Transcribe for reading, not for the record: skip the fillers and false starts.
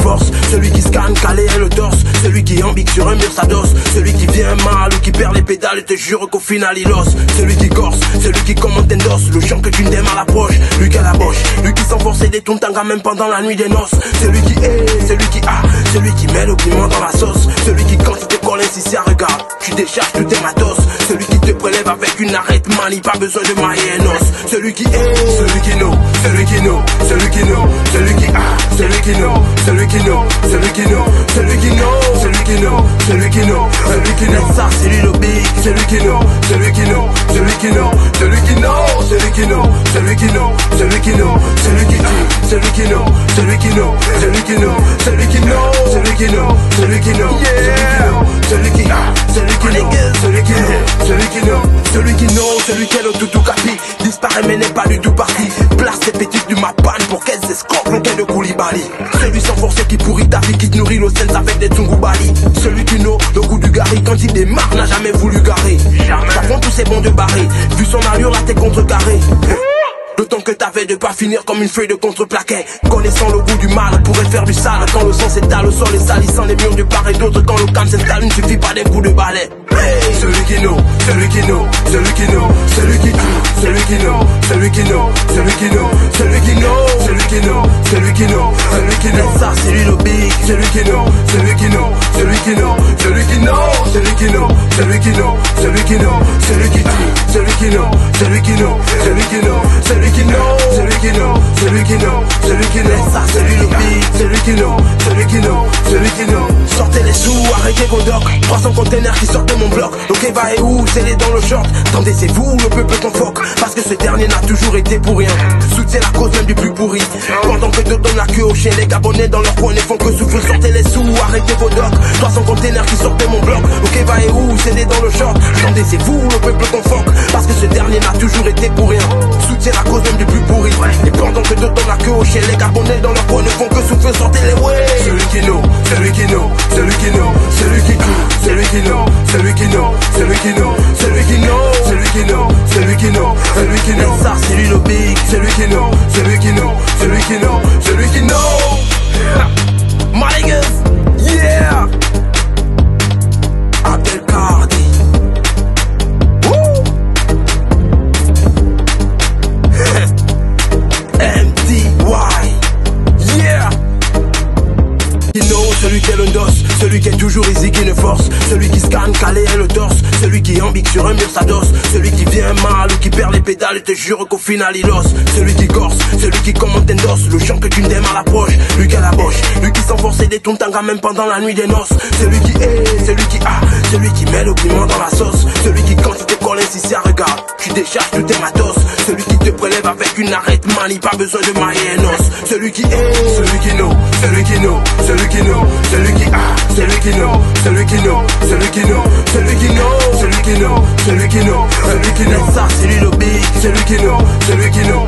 force. Celui qui scanne, calé et le torse. Celui qui ambique sur un mur s'adosse. Celui qui vient mal ou qui perd les pédales et te jure qu'au final il ose. Celui qui corse, celui qui commande t'endosse. Le chant que tu n'aimes à l'approche, lui qui a la boche. Lui qui s'enforce et détourne tanga même pendant la nuit des noces. Celui qui est, celui qui a, celui qui met le piment dans la sauce. Celui qui quand il te colle ainsi ça regarde, tu décharges tous tes matos. Celui qui te prélève avec une arête manie, pas besoin de mailler un os. Celui qui est, celui qui know, celui qui know, celui qui know, celui qui a, celui qui know, celui qui know, celui qui know, celui qui know, celui qui know, celui qui know, celui qui know, ça c'est lui le big, celui qui know, celui qui know, celui qui know, celui qui know, celui qui know, celui qui know, celui qui know, celui qui tue, celui qui know, celui qui know, celui qui know, celui qui know, celui qui know, celui qui know, celui qui a, celui qui know, celui qui know, celui qui know, celui qui know, celui qui est le tout capi, disparaît mais n'est pas du tout parti. Place tes petites du mapane pour qu'elles escroquent le quai de Koulibaly. Celui sans force qui pourrit ta vie, qui te nourrit le sens avec des Tungubali. Celui qui know le goût du gari, quand il démarre n'a jamais voulu garer. T'apprends tous ces bons de barrer, vu son allure là t'es contrecarré. Le temps que t'avais de pas finir comme une feuille de contreplaquet. Connaissant le goût du mal, pourrait faire du sale. Quand le sang s'étale, le sol est salissant les murs de part et d'autre. Quand le calme s'installe, il ne suffit pas d'un coup de balai. Hey, celui qui know, celui qui know, celui qui know, celui qui tue, celui qui know, celui qui know, celui qui know, celui qui know, celui qui know, celui qui know, celui qui know, ça c'est lui le big, celui qui know, celui qui know, celui qui know, celui qui know, celui qui know, celui qui know, celui qui know, celui qui tue, celui qui know, celui qui know, celui qui know, celui qui know, celui qui know, celui qui know, celui qui know, ça c'est lui le big, celui qui know, celui qui know, celui qui know. Sortez les sous, arrêtez vos docks, 300 containers qui sortent de mon bloc. Ok va et où, c'est les dans le short. Attendez c'est vous, le peuple convoque, parce que ce dernier n'a toujours été pour rien. Soutien la cause même du plus pourri. Pendant que d'autres donnent la queue aux chiens, les gabonais dans leur coin ne font que souffrir. Sortez les sous, arrêtez vos docks, 300 containers qui sortent de mon bloc. Ok va et où, c'est les dans le short. Attendez c'est vous, le peuple convoque, parce que ce dernier n'a toujours été pour rien. Soutien la cause même du plus pourri. Et pendant que d'autres donnent la queue aux chiens, les gabonais dans leur coin ne font que souffrir. Sortez les way. Celui qui know, celui qui know, celui qui know, celui qui tue, celui qui know, celui qui know, celui qui know, celui qui know, celui qui know, celui qui know, celui qui know, ça c'est lui le big, celui qui know, celui qui know, celui qui know, celui qui know. My niggas, yeah. Abdelkardi. Woo. MDY. Yeah. You know, celui qui est le dos, celui qui est toujours easy, qui ne force. Celui qui scanne, calé et le torse. Celui qui ambique sur un mur s'adosse. Celui qui vient mal ou qui perd les pédales et te jure qu'au final il ose. Celui qui corse, celui qui commande t'endosse. Le chant que tu n'aimes à l'approche, lui qui a la boche. Lui qui s'enforce et détourne tanga même pendant la nuit des noces. Celui qui est, celui qui a, celui qui met le piment dans la sauce. Celui qui quand il te colle ainsi ça regarde, tu décharges tous tes matos. Celui qui te prélève avec une arête manie, pas besoin de mailler un os. Celui qui est, celui qui know, celui qui know, celui qui know, celui qui a, celui qui know, celui qui know, celui qui know, celui qui know, celui qui know, celui qui know, celui qui know, ça c'est lui le big, celui qui know, celui qui know.